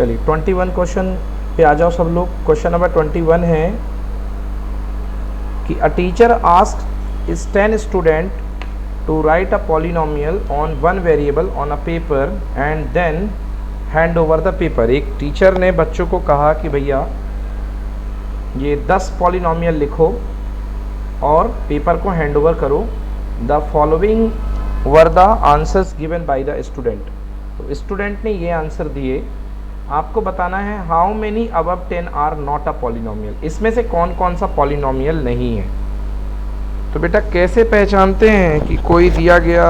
चलिए 21 क्वेश्चन पे आ जाओ सब लोग। क्वेश्चन नंबर 21 है कि a teacher asked is 10 student to write a polynomial on one variable on a paper and then hand over the paper. एक टीचर ने बच्चों को कहा कि भैया ये 10 पॉलिनोमियल लिखो और पेपर को हैंड ओवर करो। The following were the answers given by the student. तो स्टूडेंट ने ये आंसर दिए, आपको बताना है how many above 10 are not a polynomial. इसमें से कौन कौन सा पॉलिनोमियल नहीं है। तो बेटा कैसे पहचानते हैं कि कोई दिया गया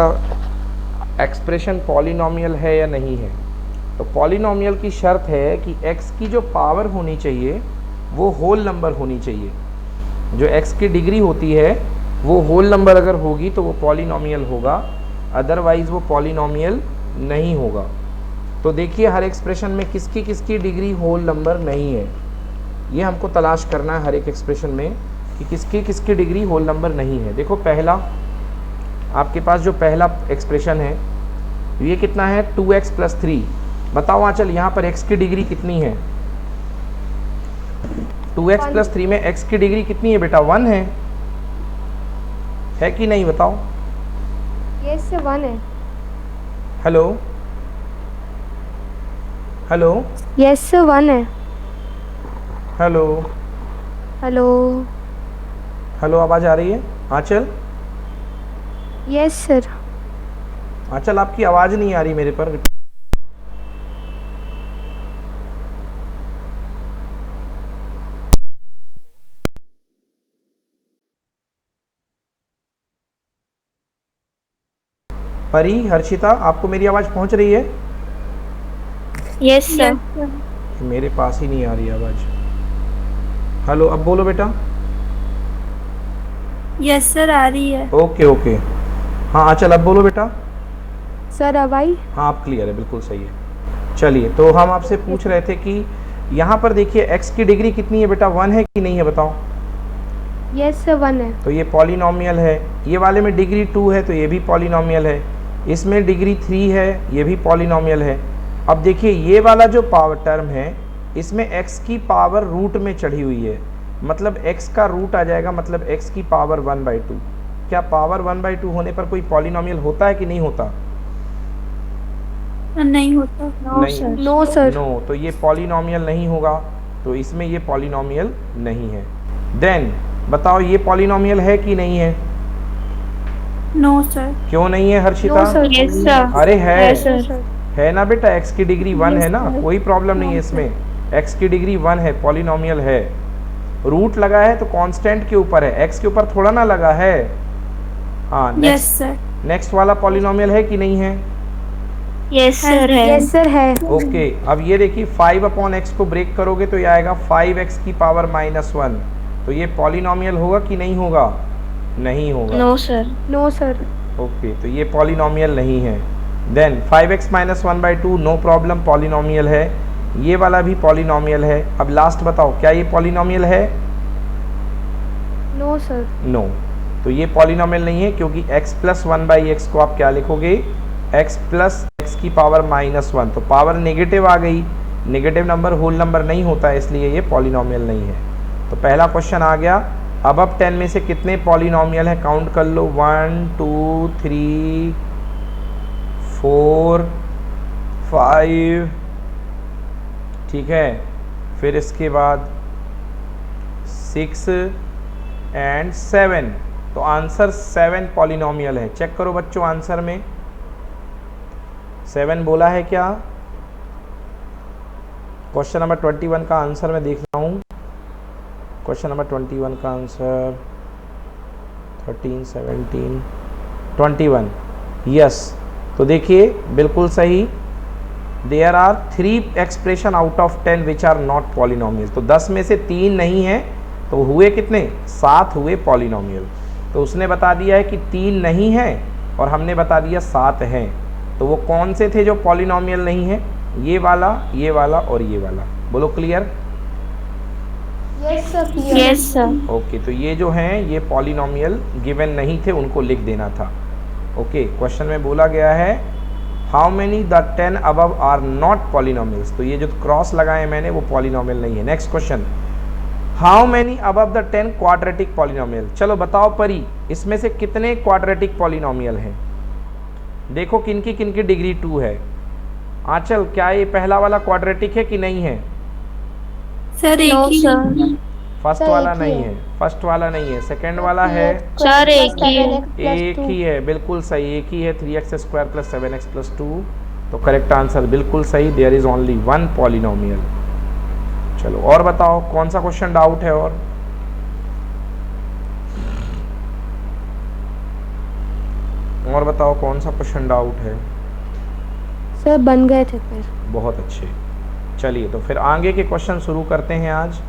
एक्सप्रेशन पॉलिनोमियल है या नहीं है। तो पॉलिनोमियल की शर्त है कि x की जो पावर होनी चाहिए वो होल नंबर होनी चाहिए। जो x की डिग्री होती है वो होल नंबर अगर होगी तो वो पॉलिनोमियल होगा, अदरवाइज वो पॉलिनोमियल नहीं होगा। तो देखिए हर एक्सप्रेशन में किसकी किसकी डिग्री होल नंबर नहीं है, ये हमको तलाश करना है हर एक एक्सप्रेशन में कि किसकी किसकी डिग्री होल नंबर नहीं है। देखो पहला आपके पास जो पहला एक्सप्रेशन है ये कितना है 2x + 3। बताओ आंचल यहाँ पर x की डिग्री कितनी है। 2x + 3 में x की डिग्री कितनी है बेटा 1 है कि नहीं बताओ। यस सर 1 है। हेलो हेलो यस सर 1 है। हेलो हेलो हेलो आवाज़ आ रही है आंचल। Yes sir. आंचल आपकी आवाज़ नहीं आ रही मेरे पर। परी हर्षिता आपको मेरी आवाज़ पहुंच रही है। Yes sir. मेरे पास ही नहीं आ रही आवाज़। हेलो अब बोलो बेटा। यस सर आ रही है। ओके ओके हाँ आंचल अब बोलो बेटा। सर अब आई। हाँ आप क्लियर है, बिल्कुल सही है। चलिए तो हम आपसे पूछ रहे थे कि यहाँ पर देखिए x की डिग्री कितनी है बेटा 1 है कि नहीं है बताओ। यस सर 1 है। तो ये पॉलिनोमियल है। ये वाले में डिग्री 2 है तो ये भी पॉलिनोमियल है। इसमें डिग्री 3 है, ये भी पॉलिनोमियल है। अब देखिए ये वाला जो पावर टर्म है इसमें x की पावर रूट में चढ़ी हुई है, मतलब x का रूट आ जाएगा, मतलब x की पावर 1/2। क्या पावर 1/2 होने पर कोई पॉलिनोमियल होता है कि नहीं होता। नहीं होता। No sir. No sir. No, तो ये पॉलिनोमियल नहीं होगा, तो इसमें ये पॉलिनोमियल नहीं है। देन बताओ ये पॉलिनोमियल है कि नहीं है। No sir. क्यों नहीं है Harshita. No sir. Yes sir. अरे है सर। है ना बेटा, x की डिग्री 1 है ना, कोई प्रॉब्लम नहीं है इसमें। x की डिग्री 1 है, पॉलिनोमियल है। रूट लगा है तो कांस्टेंट के ऊपर है, x के ऊपर थोड़ा ना लगा है। हाँ यस सर। नेक्स्ट वाला पॉलिनोमियल है कि नहीं है। यस सर है। यस सर है। ओके अब ये देखिए 5/x को ब्रेक करोगे तो ये आएगा 5x की पावर -1। तो ये पॉलिनोमियल होगा कि नहीं होगा। नहीं होगा। No sir. No sir. Okay तो ये पॉलिनोमियल नहीं है। Then 5x - 1/2 no problem, polynomial है। ये वाला भी पॉलिनोमियल है। अब लास्ट बताओ क्या ये पॉलिनोमियल है। No sir. नो, तो ये पॉलिनोमियल नहीं है क्योंकि x + 1/x को आप क्या लिखोगे x + x की पावर -1। तो पावर नेगेटिव आ गई, नेगेटिव नंबर होल नंबर नहीं होता है, इसलिए ये पॉलिनोमियल नहीं है। तो पहला क्वेश्चन आ गया। अबव 10 में से कितने पॉलिनोमियल है काउंट कर लो। 1 2 3 4 5, ठीक है। फिर इसके बाद 6 एंड 7। तो आंसर 7 पॉलिनोमियल है। चेक करो बच्चों आंसर में 7 बोला है क्या। क्वेश्चन नंबर 21 का आंसर मैं देख रहा हूँ। क्वेश्चन नंबर 21 का आंसर 13 17 21 यस। तो देखिए बिल्कुल सही। There are 3 expression out of 10 which are not polynomial. तो 10 में से 3 नहीं है, तो हुए कितने 7 हुए पॉलिनोमियल। तो उसने बता दिया है कि 3 नहीं है और हमने बता दिया 7 हैं। तो वो कौन से थे जो पॉलिनोमियल नहीं है। ये वाला और ये वाला। बोलो clear. Yes sir. Yes sir. Okay तो ये जो हैं ये पॉलिनोमियल गिवन नहीं थे, उनको लिख देना था। ओके क्वेश्चन में बोला गया है how many the 10 above are not polynomials, तो ये जो क्रॉस लगाए मैंने वो पॉलिनोमियल नहीं है। Next question, how many above the 10 quadratic polynomial, चलो बताओ परी इसमें से कितने क्वाड्रेटिक पॉलिनोमियल हैं। देखो किनकी किनकी डिग्री 2 है। आंचल, क्या ये पहला वाला क्वाड्रेटिक है कि नहीं है? सर एक नो ही सर। फर्स्ट सर, वाला एक ही नहीं है। है, फर्स्ट वाला नहीं है, सेकंड वाला है, सर एक ही है। एक ही है, बिल्कुल सही, एक ही है, 3x square plus 7x plus 2। तो करेक्ट आंसर बिल्कुल सही, there is only one polynomial. चलो और बताओ कौन सा क्वेश्चन डाउट है और बताओ कौन सा क्वेश्चन डाउट है। सर बन गए थे फिर। बहुत अच्छे। चलिए तो फिर आगे के क्वेश्चन शुरू करते हैं। आज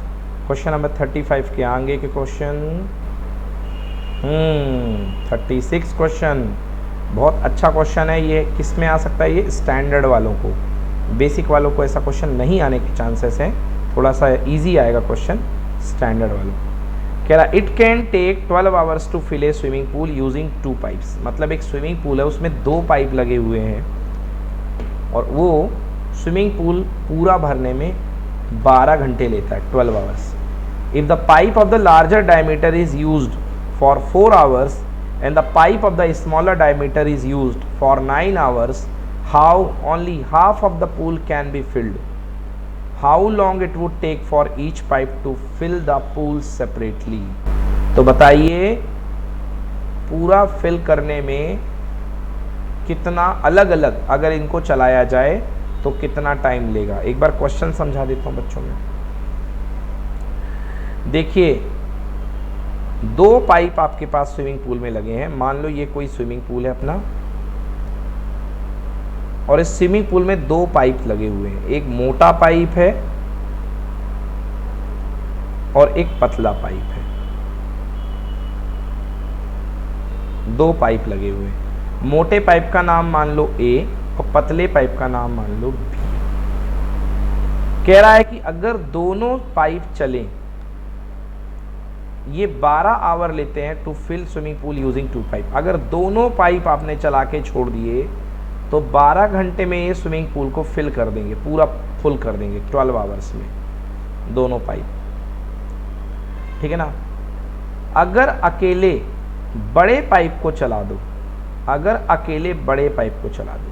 क्वेश्चन नंबर 35 के आगे के क्वेश्चन 36 क्वेश्चन, बहुत अच्छा क्वेश्चन है ये। किस में आ सकता है? ये स्टैंडर्ड वालों को, बेसिक वालों को ऐसा क्वेश्चन नहीं आने के चांसेस हैं, थोड़ा सा इजी आएगा क्वेश्चन स्टैंडर्ड वालों। कह रहा it can take 12 hours to fill a swimming pool using 2 pipes, मतलब एक स्विमिंग पूल है उसमें 2 पाइप लगे हुए हैं और वो स्विमिंग पूल पूरा भरने में 12 घंटे लेता है, 12 hours. If the pipe of the larger diameter is used for 4 hours and the pipe of the smaller diameter is used for 9 hours, how only half of the pool can be filled, how long it would take for each pipe to fill the pool separately. तो बताइए पूरा fill करने में कितना अलग अलग अगर इनको चलाया जाए तो कितना टाइम लेगा। एक बार क्वेश्चन समझा देता हूं बच्चों में। देखिए 2 पाइप आपके पास स्विमिंग पूल में लगे हैं, मान लो ये कोई स्विमिंग पूल है अपना और इस स्विमिंग पूल में 2 पाइप लगे हुए हैं, एक मोटा पाइप है और एक पतला पाइप है। 2 पाइप लगे हुए हैं, मोटे पाइप का नाम मान लो A और पतले पाइप का नाम मान लो B। कह रहा है कि अगर दोनों पाइप चलें, ये 12 आवर लेते हैं to fill swimming pool using 2 pipe. अगर दोनों पाइप आपने चला के छोड़ दिए तो 12 घंटे में ये स्विमिंग पूल को फिल कर देंगे, पूरा फुल कर देंगे 12 आवर्स में दोनों पाइप, ठीक है ना। अगर अकेले बड़े पाइप को चला दो, अगर अकेले बड़े पाइप को चला दो,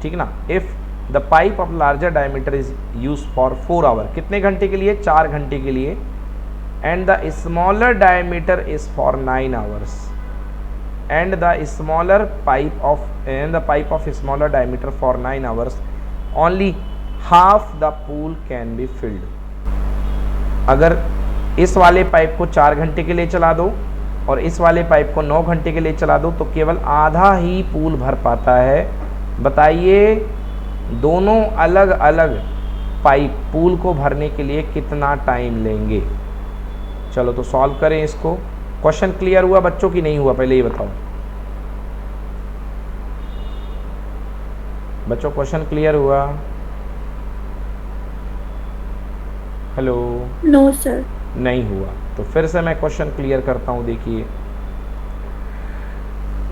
ठीक ना, if the pipe of larger diameter is use for 4 hour, कितने घंटे के लिए? 4 घंटे के लिए, and the smaller diameter is for 9 hours, and the smaller pipe of smaller diameter for 9 hours, only half the pool can be filled। अगर इस वाले पाइप को 4 घंटे के लिए चला दो और इस वाले पाइप को 9 घंटे के लिए चला दो तो केवल आधा ही पूल भर पाता है। बताइए दोनों अलग अलग पाइप पूल को भरने के लिए कितना टाइम लेंगे। चलो तो सॉल्व करें इसको। क्वेश्चन क्लियर हुआ बच्चों की नहीं हुआ, पहले ये बताओ बच्चों, क्वेश्चन क्लियर हुआ? हेलो? No sir. नहीं हुआ तो फिर से मैं क्वेश्चन क्लियर करता हूं। देखिए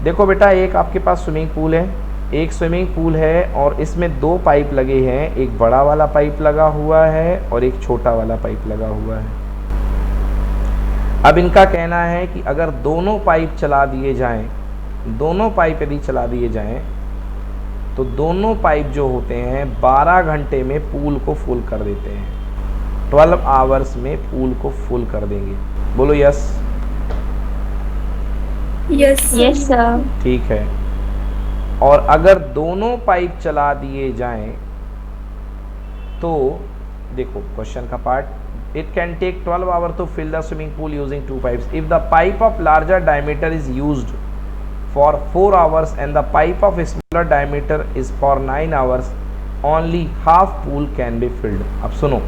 देखो बेटा, एक आपके पास स्विमिंग पूल है, एक स्विमिंग पूल है और इसमें 2 पाइप लगे हैं, एक बड़ा वाला पाइप लगा हुआ है और एक छोटा वाला पाइप लगा हुआ है। अब इनका कहना है कि अगर दोनों पाइप चला दिए जाएं, दोनों पाइप यदि चला दिए जाएं तो दोनों पाइप जो होते हैं 12 घंटे में पूल को फुल कर देते हैं, 12 आवर्स में पूल को फुल कर देंगे। बोलो यस। Yes yes sir. ठीक है। और अगर दोनों पाइप चला दिए जाएं तो देखो क्वेश्चन का part, it can take 12 hours to fill the swimming pool using 2 pipes. If the pipe of larger diameter is used for 4 hours and the pipe of smaller diameter is for 9 hours, only half pool can be filled. अब सुनो,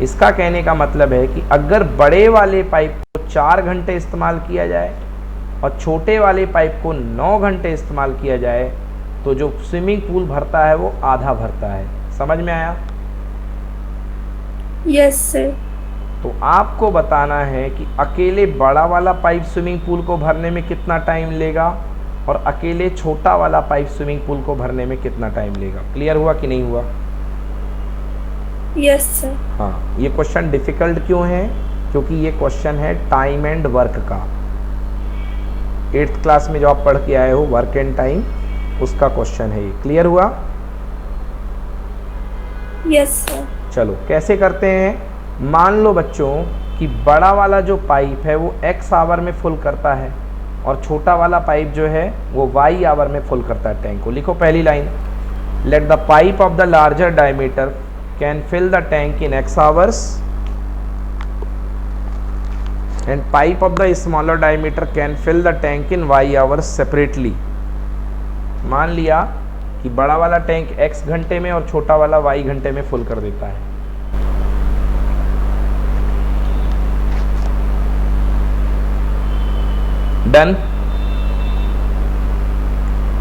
इसका कहने का मतलब है कि अगर बड़े वाले पाइप को 4 घंटे इस्तेमाल किया जाए और छोटे वाले पाइप को 9 घंटे इस्तेमाल किया जाए तो जो स्विमिंग पूल भरता है वो आधा भरता है। समझ में आया? Yes sir. तो आपको बताना है कि अकेले बड़ा वाला पाइप स्विमिंग पूल को भरने में कितना टाइम लेगा और अकेले छोटा वाला पाइप स्विमिंग पूल को भरने में कितना टाइम लेगा। क्लियर हुआ कि नहीं हुआ? Yes sir. हाँ, ये क्वेश्चन डिफिकल्ट क्यों है? क्योंकि ये क्वेश्चन है टाइम एंड वर्क का। 8th क्लास में जो आप पढ़ के आए हो वर्क एंड टाइम, उसका क्वेश्चन है ये। क्लियर हुआ? Yes sir. चलो कैसे करते हैं। मान लो बच्चों कि बड़ा वाला जो पाइप है वो x आवर में फुल करता है और छोटा वाला पाइप जो है वो y आवर में फुल करता है टैंक को। लिखो पहली line, let the pipe of the larger diameter can fill the tank in x hours and pipe of the smaller diameter can fill the tank in y hours separately. मान लिया कि बड़ा वाला टैंक x घंटे में और छोटा वाला y घंटे में फुल कर देता है। डन?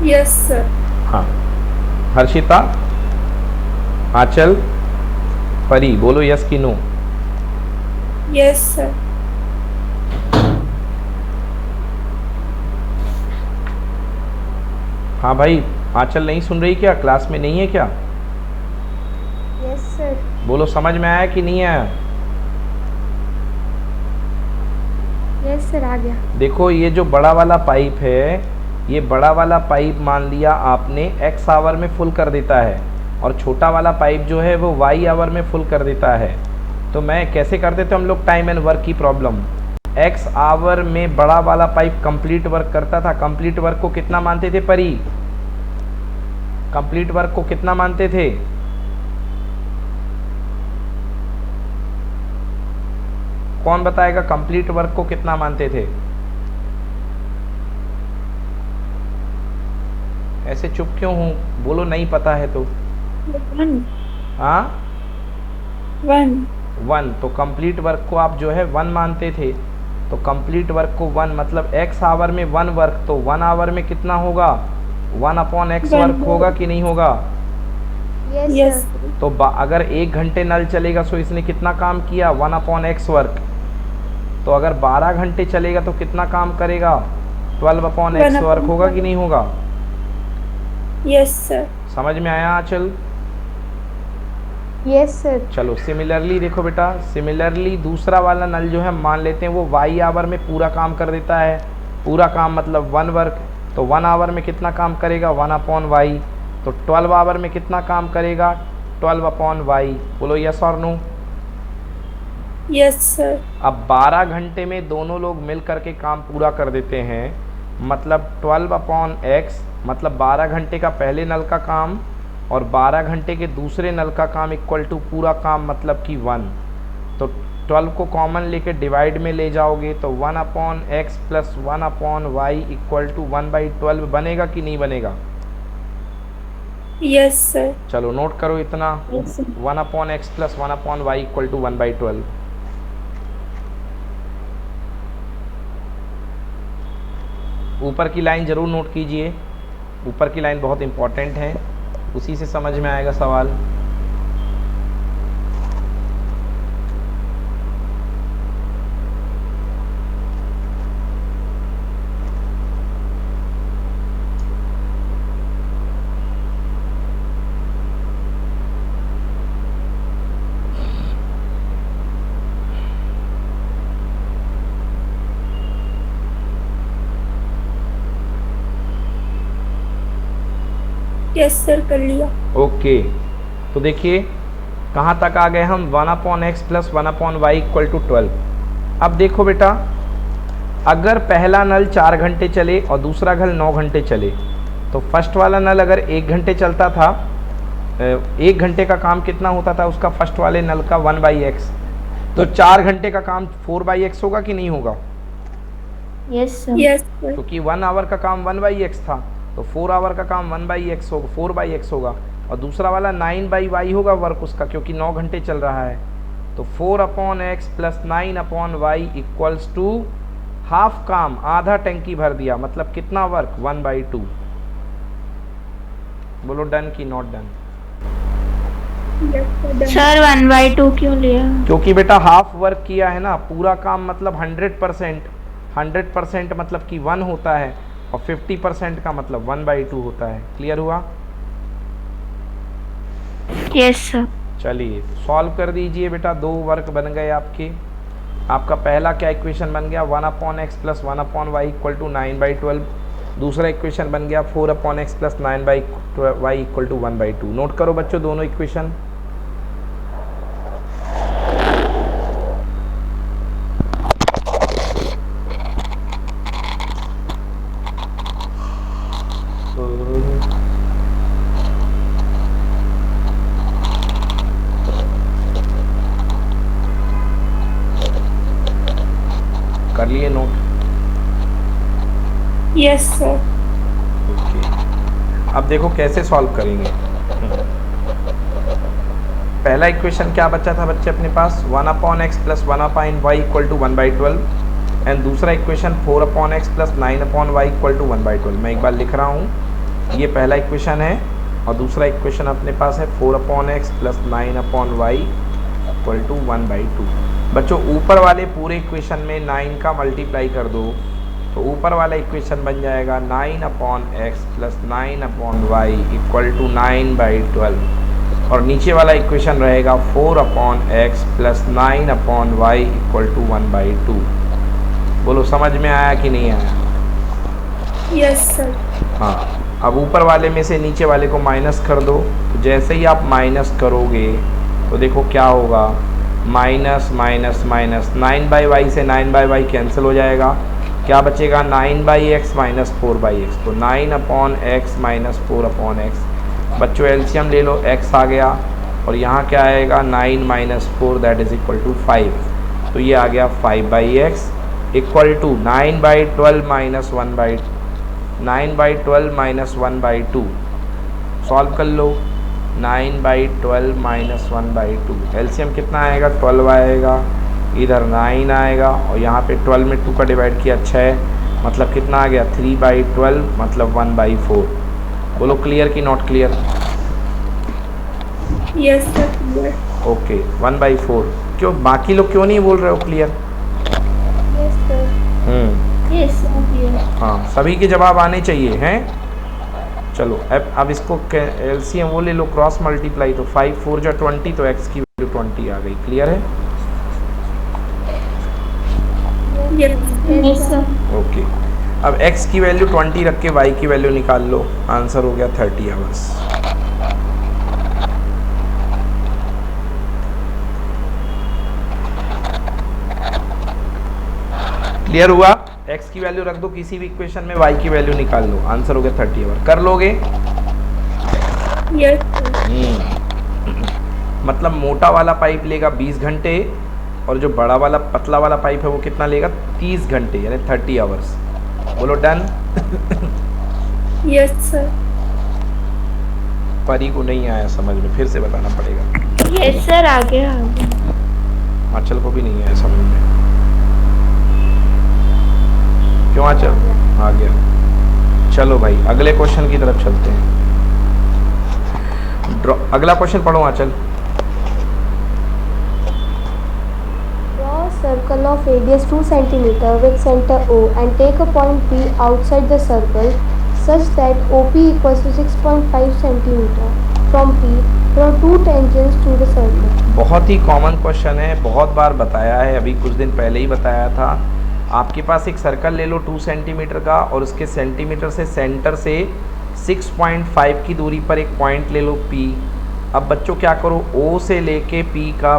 Yes sir. हाँ, हर्षिता, आंचल, परी बोलो यस कि नो। Yes sir. हाँ भाई, आंचल नहीं सुन रही क्या? क्लास में नहीं है क्या? Yes sir. बोलो समझ में आया कि नहीं आया? यस सर, आ गया। देखो ये जो बड़ा वाला पाइप है, ये बड़ा वाला पाइप मान लिया आपने x आवर में फुल कर देता है और छोटा वाला पाइप जो है वो y आवर में फुल कर देता है। तो मैं कैसे कर देते हम लोग टाइम एंड वर्क की प्रॉब्लम। x आवर में बड़ा वाला पाइप कंप्लीट वर्क करता था। कंप्लीट वर्क को कितना मानते थे परी? कंप्लीट वर्क को कितना मानते थे? कौन बताएगा कंप्लीट वर्क को कितना मानते थे? ऐसे चुप क्यों हूँ? बोलो नहीं पता है तो। 1 हाँ 1 1। तो कंप्लीट वर्क को आप जो है 1 मानते थे। तो कंप्लीट वर्क को 1 मतलब x आवर में 1 वर्क, तो 1 आवर में कितना होगा? 1/x वर्क होगा कि नहीं होगा? Yes yes sir. तो अगर 1 घंटे नल चलेगा तो इसने कितना काम किया? 1/x work. तो अगर 12 घंटे चलेगा तो कितना काम करेगा? 12/x वर्क होगा कि नहीं होगा? Yes sir. समझ में आया आंचल? Yes sir. चलो सिमिलरली देखो बेटा, सिमिलरली दूसरा वाला नल जो है मान लेते हैं वो y आवर में पूरा काम कर देता है। पूरा काम मतलब 1 वर्क, तो 1 आवर में कितना काम करेगा? 1/y। तो 12 आवर में कितना काम करेगा? 12/y। बोलो यस और नो। Yes sir. अब 12 घंटे में दोनों लोग मिल करके काम पूरा कर देते हैं, मतलब 12/x मतलब 12 घंटे का पहले नल का काम और 12 घंटे के दूसरे नल का काम इक्वल टू पूरा काम मतलब कि 1। तो 12 को कॉमन लेके डिवाइड में ले जाओगे तो 1/x plus 1/y equal to 1/12 बनेगा कि नहीं बनेगा? Yes sir. चलो नोट करो इतना, yes sir. 1/x plus 1/y equal to 1/12। ऊपर की लाइन जरूर नोट कीजिए, ऊपर की लाइन बहुत इंपॉर्टेंट है, उसी से समझ में आएगा सवाल। यस सर, कर लिया। ओके, तो देखिए कहाँ तक आ गए हम? 1/x plus 1/y equal to 12। अब देखो बेटा, अगर पहला नल 4 घंटे चले और दूसरा नल 9 घंटे चले, तो फर्स्ट वाला नल अगर 1 घंटे चलता था, 1 घंटे का काम कितना होता था उसका फर्स्ट वाले नल का? 1/x। तो 4 घंटे का काम 4/x होगा कि नहीं होगा? Yes sir. Yes sir. क्योंकि 1 आवर का काम 1/x था, तो 4 आवर का काम 1/x होगा, 4/x होगा। और दूसरा वाला 9/y होगा वर्क उसका, क्योंकि 9 घंटे चल रहा है। तो 4/x plus 9/y equals to half काम, आधा टंकी भर दिया, मतलब कितना वर्क? 1/2। बोलो डन की नॉट डन? सर 1/2 क्यों लिया? क्योंकि बेटा हाफ वर्क किया है ना, पूरा काम मतलब 100%, 100% मतलब कि 1 होता है और 50% का मतलब 1/2 होता है। क्लियर हुआ? Yes sir. चलिए सॉल्व कर दीजिए बेटा, 2 वर्क बन गए आपके। आपका पहला क्या इक्वेशन बन गया, 1/x plus 1/y equal to 9/12। दूसरा इक्वेशन बन गया 4/x plus 9/y equal to 1/2। Note करो बच्चों दोनों इक्वेशन। कर लिए नोट? Yes sir. ओके, अब देखो कैसे सॉल्व करेंगे। पहला इक्वेशन क्या बचा था बच्चे अपने पास, 1/x plus 1/y equal to 1/12 and दूसरा equation 4/x plus 9/y equal to 1/12। मैं एक बार लिख रहा हूँ, ये पहला इक्वेशन है और दूसरा इक्वेशन अपने पास है 4/x plus 9/y equal to 1/2। बच्चों ऊपर वाले पूरे इक्वेशन में 9 का मल्टीप्लाई कर दो तो ऊपर वाला इक्वेशन बन जाएगा 9/x plus 9/y equal to 9/12 और नीचे वाला इक्वेशन रहेगा 4/x plus 9/y equal to 1/2। बोलो समझ में आया कि नहीं आया? Yes sir. हाँ, अब ऊपर वाले में से नीचे वाले को माइनस कर दो, तो जैसे ही आप माइनस करोगे तो देखो क्या होगा, माइनस माइनस माइनस 9/y से 9/y कैंसिल हो जाएगा, क्या बचेगा 9/x माइनस 4/x, तो 9/x माइनस 4/x। बच्चों एलसीएम ले लो, x आ गया और यहाँ क्या आएगा 9 minus 4 that is equal to 5, तो ये आ गया 5/x equal to 9/12 minus 9/12 minus 1/2। Solve कर लो, 9/12 माइनस 1/2 एलसीएम कितना आएगा 12 आएगा, इधर 9 आएगा और यहाँ पे 12 में 2 का डिवाइड किया 6, मतलब कितना आ गया 3/12 मतलब 1/4। बोलो क्लियर कि not clear? Yes sir clear. Okay 1/4। क्यों बाकी लोग क्यों नहीं बोल रहे हो clear? Yes sir. Yes sir clear. हाँ सभी के जवाब आने चाहिए हैं। चलो अब इसको एलसीएम वो ले लो, क्रॉस मल्टीप्लाई, तो 5 4 जा 20 तो x की वैल्यू 20 आ गई। क्लियर है? Yes sir. ओके, अब x की वैल्यू 20 रख के y की वैल्यू निकाल लो, आंसर हो गया 30 आवर्स। क्लियर हुआ? x की वैल्यू रख दो किसी भी इक्वेशन में, y की वैल्यू निकाल लो, आंसर हो गया 30 आवर। कर लोगे? यस। मतलब मोटा वाला पाइप लेगा 20 घंटे और जो बड़ा वाला पतला वाला पाइप है वो कितना लेगा 30 घंटे यानी 30 आवर्स। बोलो डन? Yes sir. परी को नहीं आया समझ में, फिर से बताना पड़ेगा। यस सर आ गया। आंचल को भी नहीं आया समझ में, क्यों आंचल? आ गया। चलो भाई अगले क्वेश्चन की तरफ चलते हैं। अगला क्वेश्चन पढ़ो आंचल। Draw a circle of radius 2 cm with center O and take a point P outside the circle such that OP equals to 6.5 cm from P. Draw 2 tangents to the circle. बहुत ही common question है, बहुत बार बताया है, अभी कुछ दिन पहले ही बताया था। आपके पास एक सर्कल ले लो 2 सेंटीमीटर का और उसके सेंटीमीटर से सेंटर से 6.5 की दूरी पर एक पॉइंट ले लो P। अब बच्चों क्या करो, O से लेके P का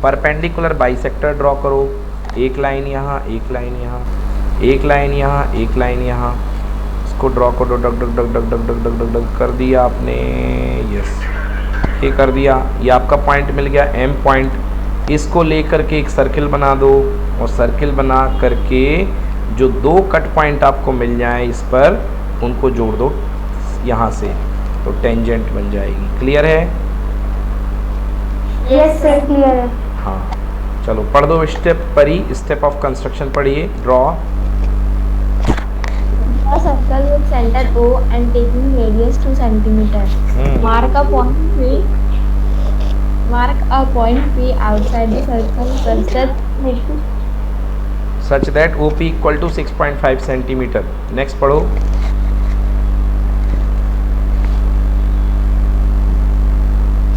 परपेंडिकुलर बाइसेक्टर ड्रॉ करो, एक लाइन यहाँ, एक लाइन यहाँ, एक लाइन यहाँ, एक लाइन यहाँ, इसको ड्रॉ करो, डग डग डग डग डग डग डग डग डग कर दिया आपने, यस ये कर दिया। ये आपका पॉइंट मिल गया M पॉइंट। इसको लेकर के एक सर्किल बना दो और सर्किल बना करके जो 2 कट पॉइंट आपको मिल जाए इस पर उनको जोड़ दो यहाँ से, तो टेंजेंट बन जाएगी। क्लियर है? यस सर क्लियर है। हाँ चलो पढ़ दो स्टेप परी, स्टेप ऑफ कंस्ट्रक्शन पढ़िए। Draw A circle with center O and taking radius 2 cm. Mark a point P outside the circle such that such that OP equal to 6.5 centimetre. Next पढ़ो।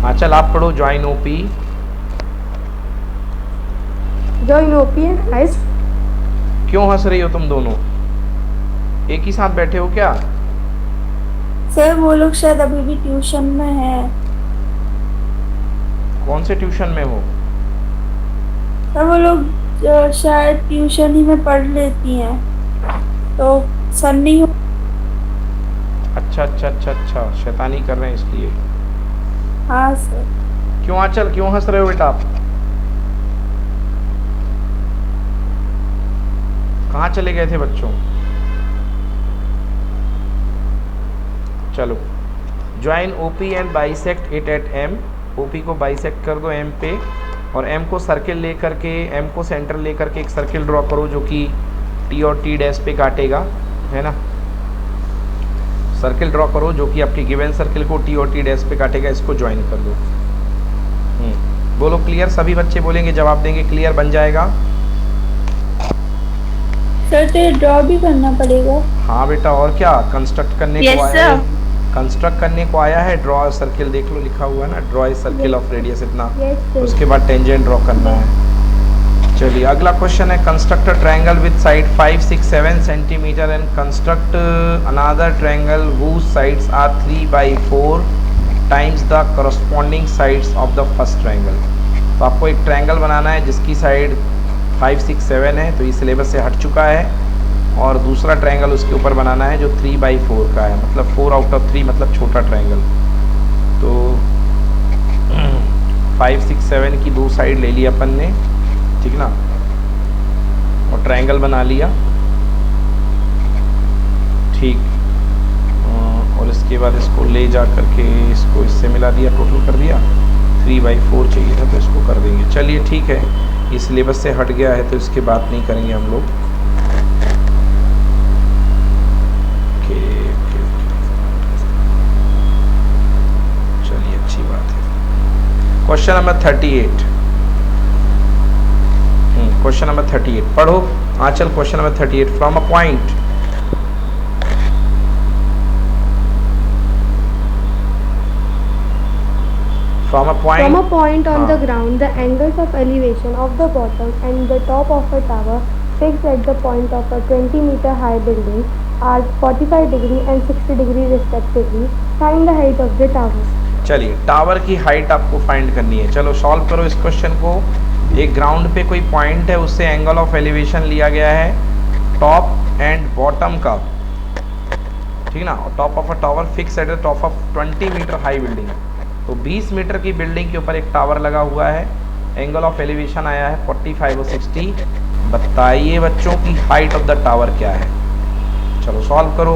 हाँ चल आप पढ़ो। Join OP। Join OP and ICE. क्यों हंस रही हो तुम दोनों? एक ही साथ बैठे हो क्या? सर वो लोग शायद अभी भी ट्यूशन में है। कौन से ट्यूशन में हो? सर वो लोग शायद ट्यूशन ही में पढ़ लेती हैं, तो सर नहीं हो। अच्छा अच्छा अच्छा अच्छा, शैतानी कर रहे हैं इसलिए। हाँ सर। क्यों आंचल, क्यों हंस रहे हो बेटा आप? कहाँ चले गए थे बच्चों? चलो। Join OP and bisect it at M। OP को बाइसेक्ट कर दो M पे, और M को सर्किल ले करके, M को सेंटर ले करके एक सर्किल ड्रॉ करो जो कि T और T डैश पे काटेगा, है ना। सर्किल ड्रॉ करो जो कि आपकी गिवन सर्किल को T और T डैश पे काटेगा। इसको ज्वाइन कर दो। बोलो क्लियर। सभी बच्चे बोलेंगे, जवाब देंगे, क्लियर बन जाएगा। सर तो ये ड्रॉ भी करना पड़ेगा। हाँ बेटा, और क्या, कंस्ट्रक्ट करने Yes, को आया है। sir. कंस्ट्रक्ट करने को आया है। ड्रॉ सर्किल, देख लो लिखा हुआ है ना, draw a circle of radius इतना। Yes, sir. उसके बाद टेंजेंट ड्रॉ करना है। चलिए अगला क्वेश्चन है, construct a triangle with side 5, 6, 7 centimetre and construct another triangle whose sides are 3/4 times the corresponding sides of the first triangle. तो आपको एक ट्रायंगल बनाना है जिसकी साइड 5, 6, 7 है, तो ये सिलेबस से हट चुका है। और दूसरा ट्रायंगल उसके ऊपर बनाना है जो 3/4 का है, मतलब 4 आउट ऑफ 3, मतलब छोटा ट्रायंगल। तो 5, 6, 7 की दो साइड ले ली अपन ने, ठीक ना, और ट्रायंगल बना लिया, ठीक। और इसके बाद इसको ले जा करके इसको इससे मिला दिया, टोटल कर दिया। 3/4 चाहिए था तो इसको कर देंगे। चलिए ठीक है, ये सिलेबस से हट गया है तो इसके बात नहीं करेंगे हम लोग। चलिए अच्छी बात है। Question number 38। क्वेश्चन नंबर 38 पढ़ो। Aanchal question number 38। From a point From a point on the ground, the angles of elevation of the bottom and the top of a tower fixed at the point of a 20-meter high building are 45 degree and 60 degree respectively. Find the height of the tower. चलिए tower की height आपको find करनी है। चलो solve करो इस question को। एक ग्राउंड पे कोई पॉइंट है, उससे एंगल ऑफ एलिवेशन लिया गया है टॉप एंड बॉटम का, ठीक ना। और top of a tower fix at the top of 20 metre high building. तो 20 मीटर की बिल्डिंग के ऊपर एक टावर लगा हुआ है। एंगल ऑफ एलिवेशन आया है 45 और 60। बताइए बच्चों की हाइट ऑफ द टावर क्या है। चलो सॉल्व करो।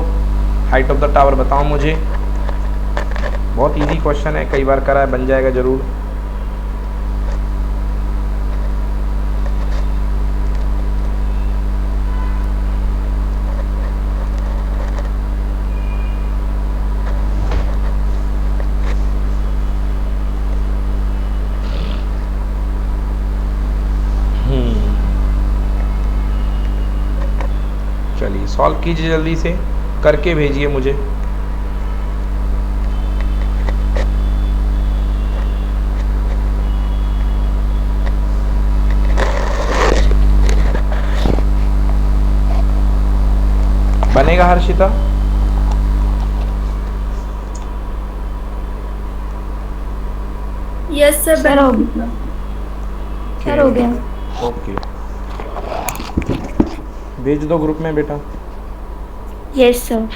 हाइट ऑफ द टावर बताओ मुझे। बहुत इजी क्वेश्चन है, कई बार करा है, बन जाएगा जरूर। चलिए सॉल्व कीजिए, जल्दी से करके भेजिए मुझे। बनेगा हर्षिता? Yes sir. सर हो गया। सर हो गया। ओके, भेज दो ग्रुप में बेटा। Yes sir.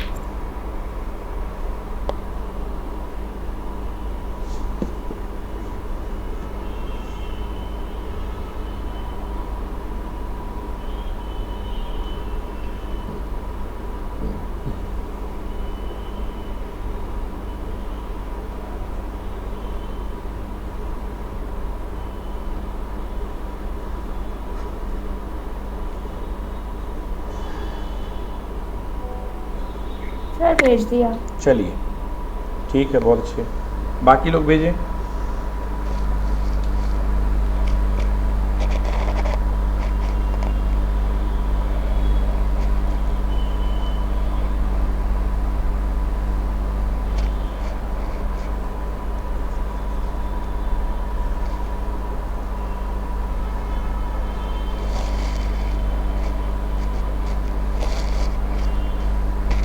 सर भेज दिया। चलिए ठीक है, बहुत अच्छे। बाकी लोग भेजें।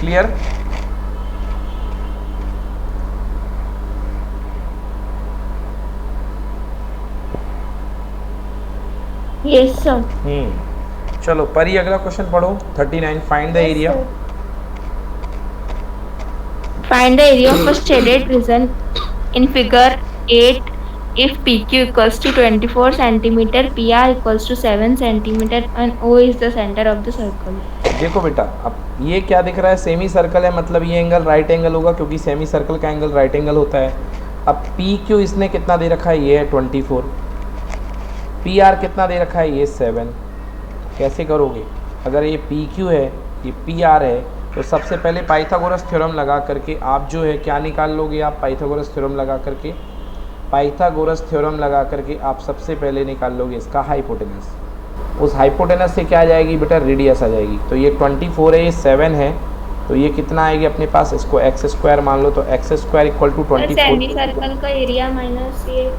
क्लियर? Yes sir. चलो परी अगला क्वेश्चन पढ़ो। 39 find the area. Find the area of a shaded region in figure 8 if PQ equals to 24 centimeter, PR equals to 7 centimeter and O is the center of the circle. देखो बेटा, अब ये क्या दिख रहा है, सेमी सर्कल है, मतलब ये एंगल राइट एंगल होगा क्योंकि सेमी सर्कल का एंगल राइट एंगल होता है। अब पी क्यू इसने कितना दे रखा है, ये है 24, पी आर कितना दे रखा है, ये 7। कैसे करोगे, अगर ये पी क्यू है, ये पी आर है, तो सबसे पहले पाइथागोरस थ्योरम लगा करके आप जो है क्या निकाल लोगे, आप पाइथागोरस थ्योरम लगा करके, पाइथागोरस थ्योरम लगा करके आप सबसे पहले निकाल लोगे इसका हाइपोटेनस। उस हाइपोटेनस से क्या आ जाएगी बेटा, रेडियस आ जाएगी। तो ये 24 है, ये 7 है, तो ये कितना आएगी अपने पास, इसको एक्स स्क्वायर मान लो, तो x square equal to 24। Semi circle का एरिया माइनस ये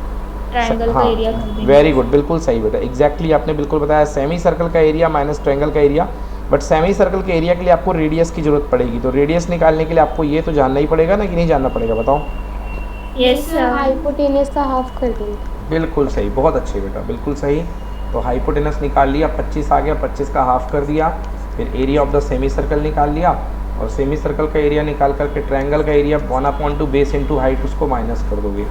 ट्रायंगल का एरिया। वेरी गुड, बिल्कुल सही बेटा, एग्जैक्टली आपने बिल्कुल बताया, सेमी सर्कल का एरिया माइनस ट्रायंगल का एरिया। बट सेमी सर्कल के एरिया के लिए आपको रेडियस की जरूरत पड़ेगी, तो रेडियस निकालने के लिए आपको ये तो जानना ही पड़ेगा ना, कि नहीं जानना पड़ेगा, बताओ। Yes sir. हाइपोटेनस का हाफ कर देंगे। बिल्कुल सही, बहुत अच्छे बेटा, बिल्कुल सही। तो हाइपोटेनस निकाल लिया, 25 आ गया, 25 का हाफ कर दिया, फिर area of the semi circle निकाल लिया, और सेमी सर्कल का एरिया निकाल करके ट्रायंगल का एरिया 1/2 बेस इंटू हाइट उसको माइनस कर दोगे।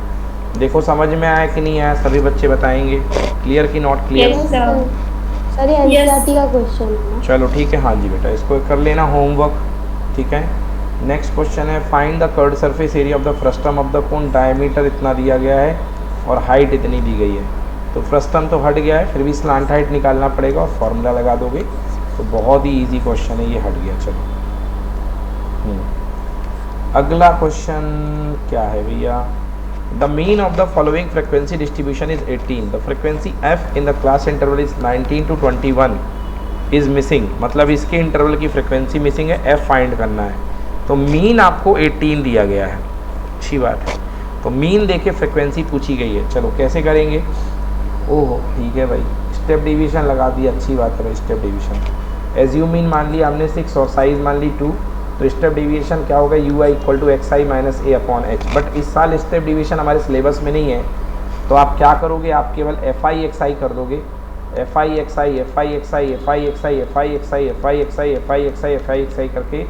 देखो समझ में आया कि नहीं आया, सभी बच्चे बताएंगे क्लियर कि not clear. Yes, sir. Sir ये एनसीईआरटी का क्वेश्चन है। चलो ठीक है, हाँ जी बेटा, इसको कर लेना होमवर्क, ठीक है। नेक्स्ट क्वेश्चन है, find the curved surface area of the frustum of the cone, diameter इतना दिया गया है और हाइट इतनी दी गई है। तो फ्रस्टम तो हट गया है, फिर भी स्लांट हाइट निकालना पड़ेगा और फॉर्मूला लगा दोगे, तो बहुत ही इजी क्वेश्चन है, ये हट गया। चलो अगला क्वेश्चन क्या है भैया, the mean of the following frequency distribution is 18, the frequency F in the class interval is 19 to 21 is missing, मतलब इसके इंटरवल की फ्रिक्वेंसी मिसिंग है, एफ फाइंड करना है। तो मीन आपको 18 दिया गया है, अच्छी बात है। तो मीन देके फ्रिक्वेंसी पूछी गई है, चलो कैसे करेंगे। ओहो ठीक है भाई, स्टेप डिवीजन लगा दिया, अच्छी बात है भाई, स्टेप डिवीजन। एज्यूम मीन मान लिया हमने 6 और साइज मान ली 2, तो स्टेप डिवीजन क्या होगा, u i equal to x i minus a upon h. But इस साल स्टेप डिवीजन हमारे सिलेबस में नहीं है, तो आप क्या करोगे, आप केवल एफ आई एक्स आई कर दोगे, f i x i, f i x i, f i x i, f i x i, f i x i, f i x i, f i x i करके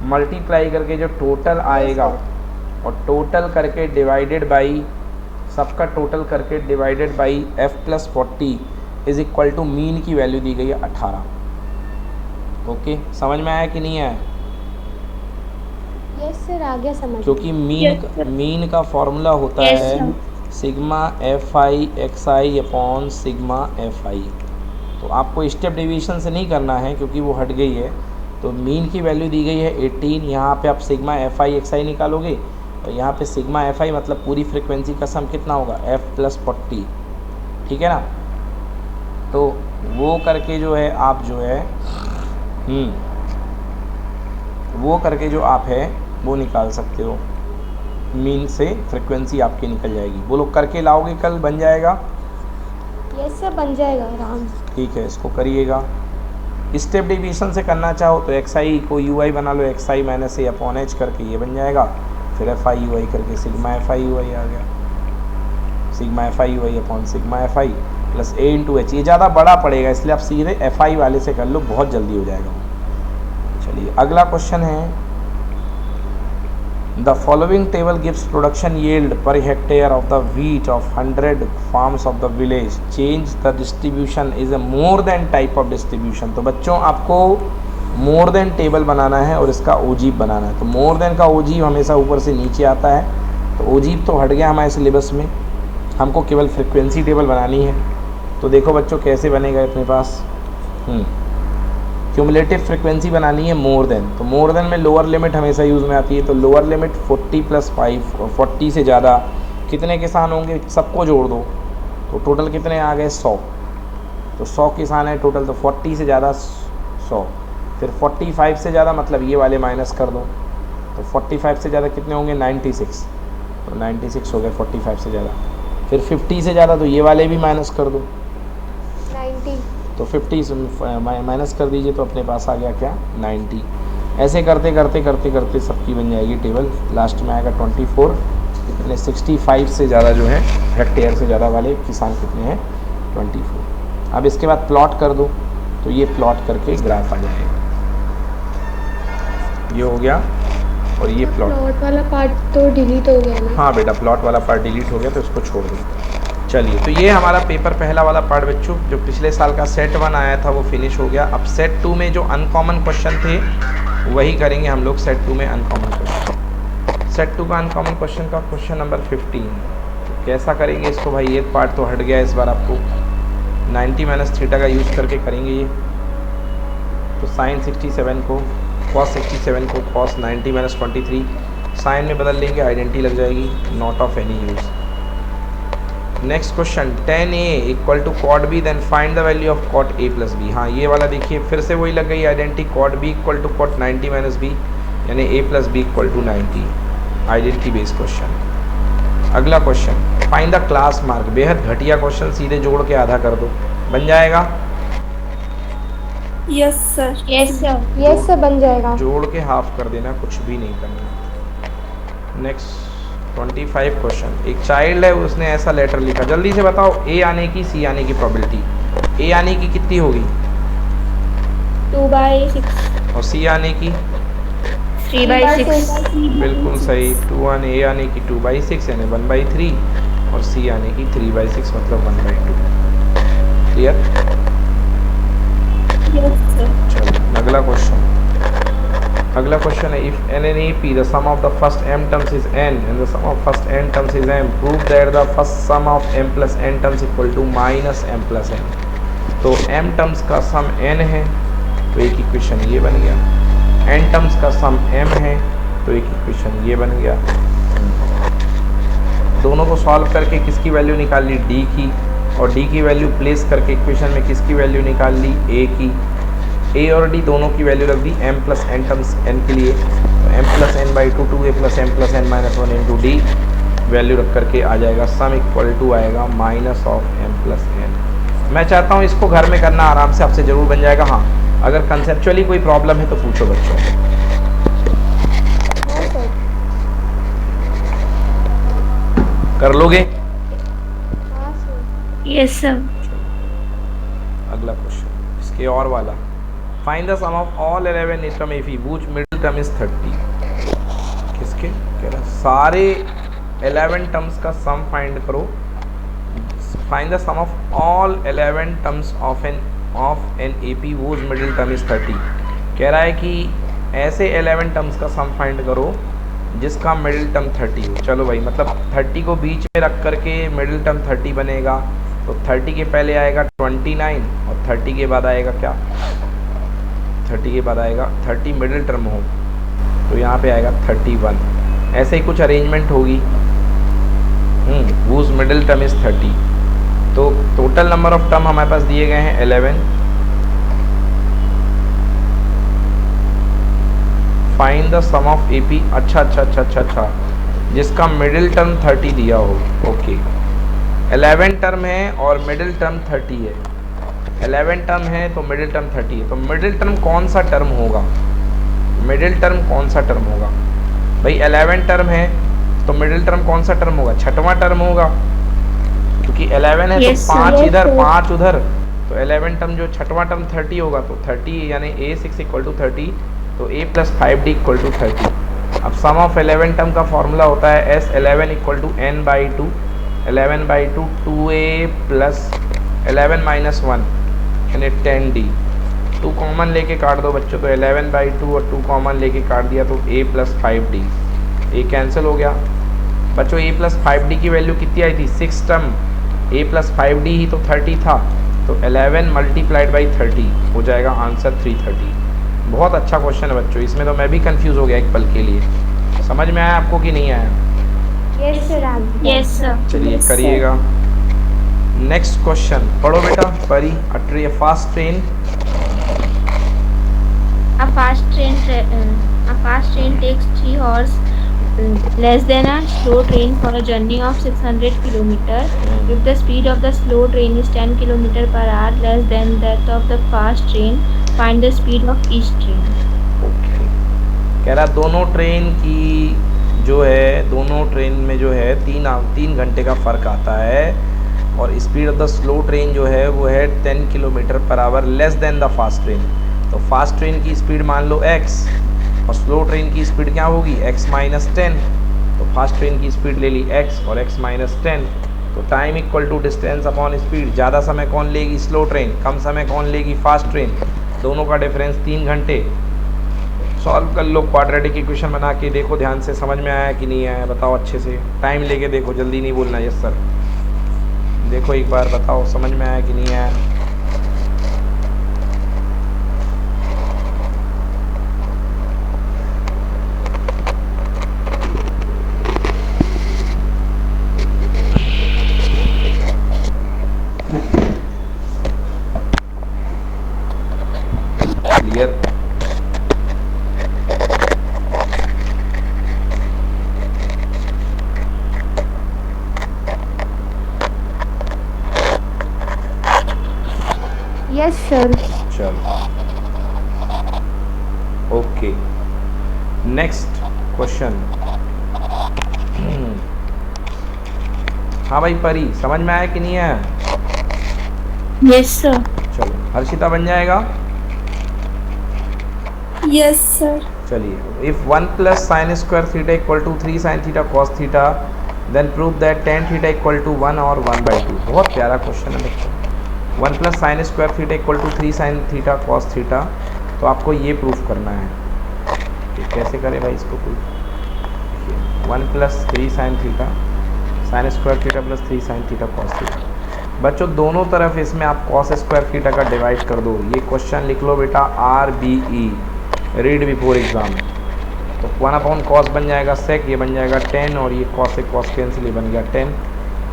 multiply करके जो total आएगा, और total करके divided by, सबका total करके divided by f plus 40 is equal to mean की value दी गई है 18। ओके, समझ में आया कि नहीं आया? यस सर, आ गया समझ। क्योंकि मीन का फॉर्मूला होता है sigma F i x I upon sigma F I. तो आपको स्टेप डिवीजन से नहीं करना है क्योंकि वो हट गई है। तो मीन की वैल्यू दी गई है 18, यहाँ पे आप सिग्मा एफ आई एक्स आई निकालोगे, और यहाँ पे सिग्मा एफ आई मतलब पूरी फ्रिक्वेंसी का सम कितना होगा, एफ प्लस 40, ठीक है ना। तो वो करके जो है आप जो है वो करके जो आप है वो निकाल सकते हो, मीन से फ्रिक्वेंसी आपकी निकल जाएगी। वो लोग करके लाओगे कल, बन जाएगा। यस सर, बन जाएगा आराम से। ठीक है, इसको करिएगा। स्टेप डिवीजन से करना चाहो तो एक्स आई को यू आई बना लो, x i minus a upon H करके ये बन जाएगा, फिर एफ आई यू आई करके सिग्मा एफ आई यू आई आ गया, sigma F I you I upon sigma F I plus A into H. ये ज़्यादा बड़ा पड़ेगा इसलिए आप सीधे एफ आई वाले से कर लो, बहुत जल्दी हो जाएगा। चलिए अगला क्वेश्चन है, the following table gives production yield per hectare of the wheat of 100 farms of the village, change the distribution is a more than type of distribution. तो बच्चों आपको मोर देन टेबल बनाना है और इसका ओजीब बनाना है। तो मोर देन का ओजीब हमेशा ऊपर से नीचे आता है, तो ओजीब तो हट गया हमारे सिलेबस में, हमको केवल फ्रिक्वेंसी टेबल बनानी है। तो देखो बच्चों कैसे बनेगा अपने पास, क्यूमुलेटिव फ्रिक्वेंसी बनानी है मोर देन। तो मोर देन में लोअर लिमिट हमेशा यूज़ में आती है, तो लोअर लिमिट 40 + 5, और 40 से ज़्यादा कितने किसान होंगे, सबको जोड़ दो तो टोटल कितने आ गए, 100। तो 100 किसान है टोटल, तो 40 से ज़्यादा 100, फिर 45 से ज़्यादा मतलब ये वाले माइनस कर दो, तो 45 से ज़्यादा कितने होंगे, 96, तो 96 हो गए 45 से ज़्यादा। फिर 50 से ज़्यादा तो ये वाले भी माइनस कर दो, 90, तो 50 माइनस कर दीजिए तो अपने पास आ गया क्या, 90। ऐसे करते करते करते करते सबकी बन जाएगी टेबल, लास्ट में आएगा 24। कितने 65 से ज़्यादा जो है हेक्टेयर से ज़्यादा वाले किसान कितने हैं 24। अब इसके बाद प्लॉट कर दो, तो ये प्लॉट करके ग्राफ आ जाएगा। ये हो गया और ये प्लॉट वाला पार्ट तो डिलीट हो गया ना? हाँ बेटा, प्लॉट वाला पार्ट डिलीट हो गया तो इसको छोड़ दो। चलिए, तो ये हमारा पेपर पहला वाला पार्ट बच्चों, जो पिछले साल का सेट 1 आया था वो फिनिश हो गया। अब सेट 2 में जो अनकॉमन क्वेश्चन थे वही करेंगे हम लोग। सेट 2 में अनकॉमन क्वेश्चन, सेट 2 का अनकॉमन क्वेश्चन का क्वेश्चन नंबर 15। तो कैसा करेंगे इसको भाई, ये पार्ट तो हट गया इस बार, आपको 90 माइनस थीटा का यूज़ करके करेंगे ये। तो साइन 67 को कॉस 67 को कॉस 90 माइनस 23 साइन में बदल लेंगे, आइडेंटिटी लग जाएगी, not of any use. Next question, tan a equal to cot b, then find the value of cot a plus b. हाँ, ये वाला देखिए फिर से वही लग गई identity, cot b equal to cot 90 minus b, यानी a plus b equal to 90, identity based question. अगला question, find the class mark. बेहद घटिया क्वेश्चन, सीधे जोड़ के आधा कर दो, बन जाएगा? Yes sir. Yes sir. Yes sir, बन जाएगा। जोड़ के हाफ कर देना, कुछ भी नहीं करना। नेक्स्ट 25 क्वेश्चन, एक चाइल्ड है, उसने ऐसा लेटर लिखा, जल्दी से बताओ ए आने की सी आने की प्रोबेबिलिटी। ए आने की कितनी होगी? 2/6। और सी आने की? 3/6। बिल्कुल सही। 2 आने, ए आने की 2/6 यानी 1/3, और सी आने की 3/6 मतलब 1/2। क्लियर? Yes sir. चलो अगला क्वेश्चन, अगला क्वेश्चन है, if n and AP the sum of the first m terms is n and the sum of first n terms is m, prove that the first sum of m plus n terms equal to minus m plus n। तो m terms का सम n है तो एक equation ये बन गया, n terms का सम m है तो एक इक्वेशन ये बन गया। दोनों को सॉल्व करके किसकी वैल्यू निकाल ली? d की, और d की वैल्यू प्लेस करके इक्वेशन में किसकी वैल्यू निकाल ली? a की। a और d दोनों की वैल्यू रख दी m plus n terms n के लिए, तो m plus n by 2 2a plus m plus n minus 1 into D value रख करके आ जाएगा सम इक्वल टू आएगा minus of m plus n। मैं चाहता हूँ इसको घर में करना आराम से, आपसे ज़रूर बन जाएगा। हाँ, अगर कंसेप्चुअली कोई प्रॉब्लम है तो पूछो बच्चों। कर लोगे? Yes sir. अगला क्वेश्चन, इसके और वाला, find the sum of all 11 term if which middle term is 30। किसके कह रहा, सारे 11 टर्म्स का सम फाइंड करो। Find the sum of all 11 terms of an AP whose middle term is 30। कह रहा है कि ऐसे 11 टर्म्स का सम फाइंड करो जिसका मिडिल टर्म 30 हो। चलो भाई, मतलब 30 को बीच में रख करके मिडिल टर्म 30 बनेगा, तो 30 के पहले आएगा 29 और 30 के बाद आएगा क्या? 30 के बाद आएगा 30 मिडिल टर्म हो तो यहाँ पे आएगा 31। ऐसे ही कुछ अरेंजमेंट होगी। Whose middle term is 30। तो टोटल नंबर ऑफ टर्म हमारे पास दिए गए हैं 11। Find the sum of AP. अच्छा, जिसका मिडिल टर्म 30 दिया हो। ओके, 11 टर्म है और मिडिल टर्म 30 है। 11 टर्म है तो मिडिल टर्म 30 है, तो मिडिल टर्म कौन सा टर्म होगा? मिडिल टर्म कौन सा टर्म होगा भाई? 11 टर्म है तो मिडिल टर्म कौन सा टर्म होगा? छठवां टर्म होगा, क्योंकि 11 है तो 5 इधर 5 उधर, तो 11 टर्म जो छठवां टर्म 30 होगा, तो 30 यानी a6 इक्वल टू 30, तो a plus 5d equal to 30। अब सम ऑफ 11 टर्म का फॉर्मूला होता है S11 equal to n by 2, 11/2 2a plus 11 minus 1 यानी 10d। 2 कॉमन लेके काट दो बच्चों, तो 11/2 और 2 कॉमन लेके काट दिया तो a plus 5d, a cancel हो गया बच्चों। a प्लस 5d की वैल्यू कितनी आई थी? 6 टर्म, a प्लस 5d ही तो 30 था, तो 11 मल्टीप्लाइड बाई 30 हो जाएगा आंसर 330। बहुत अच्छा क्वेश्चन है बच्चों, इसमें तो मैं भी कंफ्यूज हो गया एक पल के लिए। समझ में आया आपको कि नहीं आया? Yes sir. Yes sir. चलिए करिएगा। नेक्स्ट क्वेश्चन पढ़ो बेटा। परी, a fast train. A fast train takes 3 hours less than a slow train for a journey of 600 km. If the speed of the slow train is 10 km per hour less than that of the fast train, find the speed of each train. Okay, कह रहा दोनों train की जो है, दोनों train में जो है 3 घंटे का फ़र्क आता है, और speed of the slow train जो है वो है 10 kilometre per hour less than the fast train. तो फास्ट ट्रेन की स्पीड मान लो x, और स्लो ट्रेन की स्पीड क्या होगी, x माइनस 10। तो फास्ट ट्रेन की स्पीड ले ली x और x माइनस 10। तो time equal to distance upon speed. ज़्यादा समय कौन लेगी, स्लो ट्रेन। कम समय कौन लेगी, फास्ट ट्रेन। दोनों का डिफरेंस 3 घंटे। सॉल्व कर लो, क्वाड्रेटिक इक्वेशन बना के देखो, ध्यान से समझ में आया कि नहीं आया, बताओ अच्छे से, टाइम लेके देखो, जल्दी नहीं बोलना। यस सर, देखो एक बार बताओ समझ में आया कि नहीं आया। क्लियर? Yes, sir. चलो ओके, नेक्स्ट क्वेश्चन। हाँ भाई परी, समझ में आया कि नहीं आया? Yes, sir. चलो हर्षिता बन जाएगा। Yes, sir. चलिए, if 1 plus sine square theta equal to 3 sine theta cos theta, then prove that tan theta equal to 1 और 1/2। बहुत प्यारा क्वेश्चन है बच्चों। 1 plus sine square theta equal to 3 sine theta cos theta, तो आपको ये proof करना है। तो कैसे करें भाई इसको proof? 1 plus 3 sine theta, sign square theta plus 3 sine theta cos theta. बच्चों दोनों तरफ इसमें आप कॉस स्क्वायर थीटा का डिवाइड कर दो। ये क्वेश्चन लिख लो बेटा, RBE, रीड बिफोर एग्जाम। तो 1/cos बन जाएगा सेक, ये बन जाएगा 10, और ये कॉस से कॉस कैंसिल, ये बन गया 10।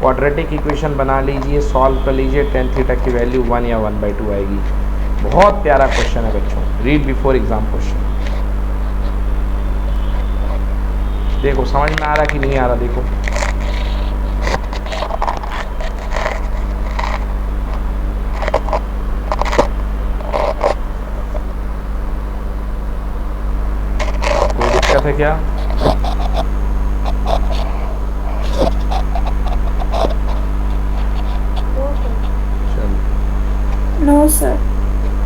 क्वाड्रेटिक इक्वेशन बना लीजिए, सॉल्व कर लीजिए, टेन थीटा की वैल्यू 1 या 1/2 आएगी। बहुत प्यारा क्वेश्चन है बच्चों, रीड बिफोर एग्जाम क्वेश्चन। देखो समझ में आ रहा कि नहीं आ रहा, देखो कोई दिक्कत है क्या? No, sir.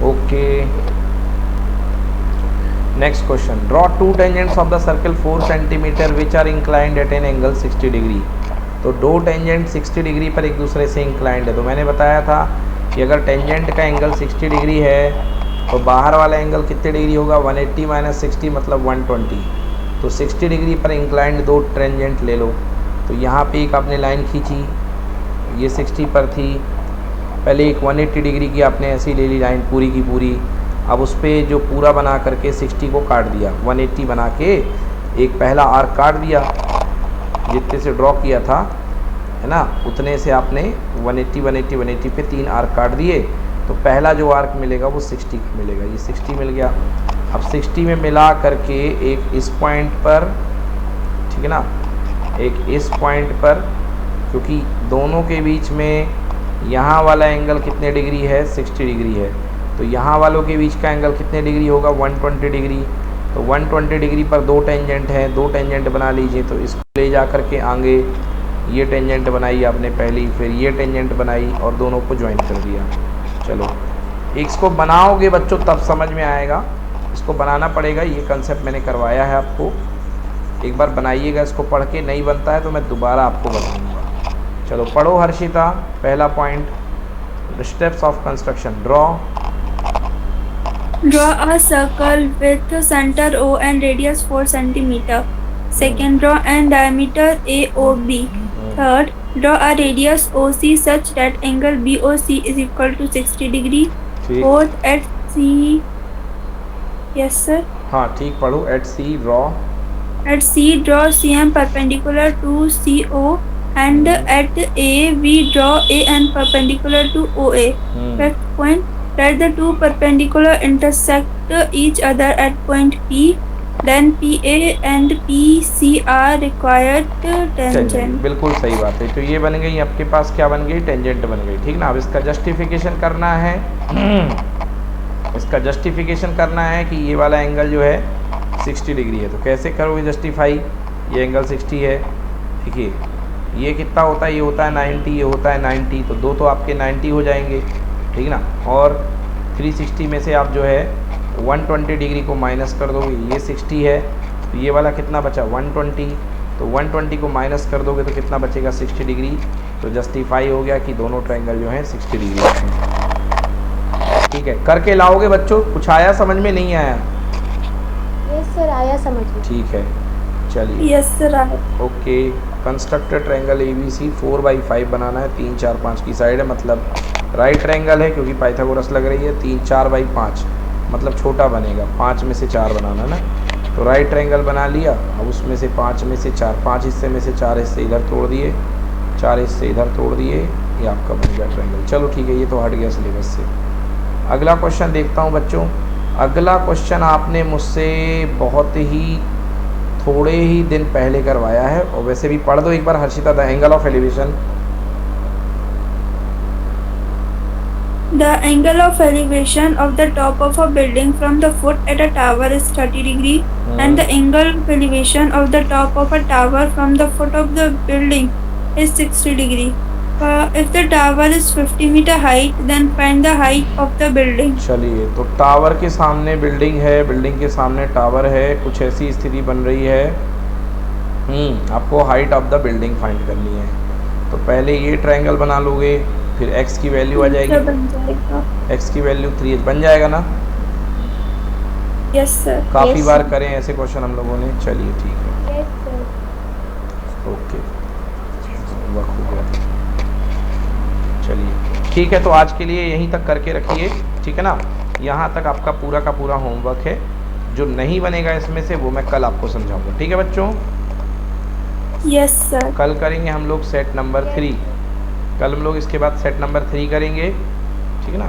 Okay, next question. Draw two tangents of the circle 4 centimetre which are inclined at an angle 60 degree. तो दो टेंजेंट 60 डिग्री पर एक दूसरे से इंक्लाइंड है। तो मैंने बताया था कि अगर टेंजेंट का एंगल 60 डिग्री है तो बाहर वाला एंगल कितने डिग्री होगा, 180 माइनस 60 मतलब 120। तो 60 डिग्री पर इंक्लाइंड दो टेंजेंट ले लो। तो यहाँ पे एक आपने लाइन खींची, ये 60 पर थी, पहले एक 180 डिग्री की आपने ऐसी ले ली लाइन पूरी की पूरी। अब उस पर जो पूरा बना करके 60 को काट दिया, 180 बना के एक पहला आर्क काट दिया, जितने से ड्रॉ किया था है ना, उतने से आपने 180 180 180 पे 3 आर्क काट दिए। तो पहला जो आर्क मिलेगा वो 60 मिलेगा, ये 60 मिल गया। अब 60 में मिला करके एक इस पॉइंट पर, ठीक है ना, एक इस पॉइंट पर, क्योंकि दोनों के बीच में यहाँ वाला एंगल कितने डिग्री है, 60 डिग्री है। तो यहाँ वालों के बीच का एंगल कितने डिग्री होगा, 120 डिग्री। तो 120 डिग्री पर दो टेंजेंट हैं, दो टेंजेंट बना लीजिए। तो इसको ले जा करके आगे ये टेंजेंट बनाई आपने पहली, फिर ये टेंजेंट बनाई और दोनों को ज्वाइन कर दिया। चलो इसको बनाओगे बच्चों तब समझ में आएगा, इसको बनाना पड़ेगा। ये कंसेप्ट मैंने करवाया है आपको, एक बार बनाइएगा इसको पढ़ के। नहीं बनता है तो मैं दोबारा आपको बताऊँगा। चलो पढ़ो हर्षिता, पहला point, steps of construction. Draw a circle with center O and radius 4 centimeter. Second, draw an diameter AOB. Third, draw a radius OC such that angle BOC is equal to 60 degree. Fourth, at C. Yes, sir. हाँ ठीक, पढ़ो। At C draw. At C, draw CM perpendicular to CO, and at A we draw AN perpendicular to OA. Fifth point, let the two perpendicular intersect each other at point P. Then PA and PC are required tangent. बिल्कुल सही बात है। तो ये बन गई आपके पास, क्या बन गई, टेंजेंट बन गई। ठीक ना। अब इसका जस्टिफिकेशन करना है इसका जस्टिफिकेशन करना है कि ये वाला एंगल जो है 60 डिग्री है। तो कैसे करोगे जस्टिफाई? ये एंगल 60 है, देखिए ये कितना होता है, ये होता है 90, ये होता है 90, तो दो तो आपके 90 हो जाएंगे, ठीक ना। और 360 में से आप जो है 120 डिग्री को माइनस कर दोगे, ये 60 है, तो ये वाला कितना बचा 120, तो 120 को माइनस कर दोगे तो कितना बचेगा 60 डिग्री। तो जस्टिफाई हो गया कि दोनों ट्रायंगल जो हैं 60 डिग्री हैं। ठीक है, करके लाओगे बच्चों, कुछ आया समझ में? नहीं आया? यस सर, आया समझ में। ठीक है, चलिए। Yes sir. Okay, constructed triangle ABC 4/5 बनाना है, 3 4 5 की साइड है, मतलब राइट ट्रायंगल है क्योंकि पाइथागोरस लग रही है। 3 4/5 मतलब छोटा बनेगा, 5 में से 4 बनाना ना। तो राइट ट्रायंगल बना लिया, अब उसमें से 5 में से 4, 5 हिस्से में से 4 हिस्से इधर तोड़ दिए, 4 हिस्से इधर तोड़ दिए, ये आपका बन गया ट्रायंगल। चलो ठीक है, ये तो हट गया सिलेबस से। अगला क्वेश्चन देखता हूँ बच्चों। अगला क्वेश्चन आपने मुझसे बहुत ही थोड़े ही दिन पहले करवाया है, और वैसे भी पढ़ दो एक बार Harshita, the angle of elevation. The angle of elevation of the top of a building from the foot at a tower is 30 degree, and the angle of elevation of the top of a tower from the foot of the building is 60 degree. If the tower is 50 meter height, then find the height of the building. चलिए, तो tower के सामने building है, building के सामने tower है, कुछ ऐसी स्थिति बन रही है। आपको height of the building find करनी है। तो पहले ये ट्रायंगल बना लोगे, फिर x की वैल्यू आ जाएगी, x की वैल्यू 3h बन जाएगा ना। Yes sir. काफ़ी बार करें ऐसे क्वेश्चन हम लोगों ने। चलिए ठीक है, यस सर। ओके, वक्त हो गया। चलिए ठीक है, तो आज के लिए यहीं तक करके रखिए, ठीक है ना। यहाँ तक आपका पूरा का पूरा होमवर्क है, जो नहीं बनेगा इसमें से वो मैं कल आपको समझाऊंगा, ठीक है बच्चों। Yes sir. कल करेंगे हम लोग सेट नंबर 3, कल हम लोग इसके बाद सेट नंबर 3 करेंगे, ठीक है ना।